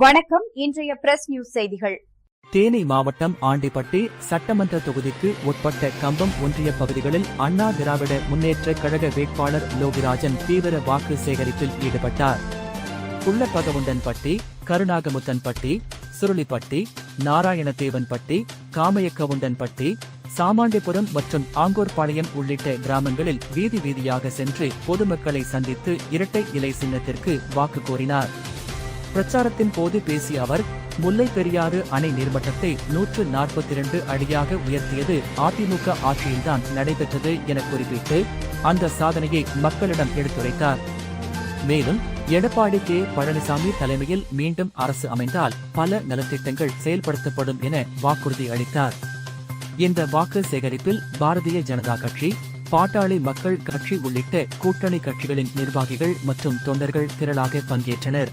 வணக்கம். இன்றைய press news செய்திகள். தேனி மாவட்டம் ஆண்டிப்பட்டி சட்டமன்ற தொகுதிக்கு உட்பட்ட கம்பம் ஒன்றிய பகுதிகளில் அண்ணா திராவிட முன்னேற்ற கழக வேட்பாளர் லோகிராஜன் தீவிர வாக்கு சேகரிப்பில் ஈடுபட்டார். குள்ளப்பகவுண்டன்பட்டி, கருணாகமுத்தன்பட்டி, சுருளிப்பட்டி, நாராயணதேவன்பட்டி, காமையக்கவுண்டன்பட்டி, சாமாண்டிபுரம் மற்றும் ஆங்கூர்பாளையம் உள்ளிட்ட கிராமங்களில் வீதி வீதியாக சென்று பொதுமக்களை சந்தித்து இரட்டை இலை சின்னத்திற்கு வாக்கு கோரினார். பிரச்சாரத்தின் போது பேசிய அவர், முல்லை பெரியாறு அணை நீர்மட்டத்தை 142 அடியாக உயர்த்தியது அதிமுக ஆட்சியில்தான் நடைபெற்றது என குறிப்பிட்டு அந்த சாதனையை மக்களிடம் எடுத்துரைத்தார். மேலும் எடப்பாடி கே. பழனிசாமி தலைமையில் மீண்டும் அரசு அமைந்தால் பல நலத்திட்டங்கள் செயல்படுத்தப்படும் என வாக்குறுதி அளித்தார். இந்த வாக்கு சேகரிப்பில் பாரதிய ஜனதா கட்சி, பாட்டாளி மக்கள் கட்சி உள்ளிட்ட கூட்டணி கட்சிகளின் நிர்வாகிகள் மற்றும் தொண்டர்கள் திரளாக பங்கேற்றனர்.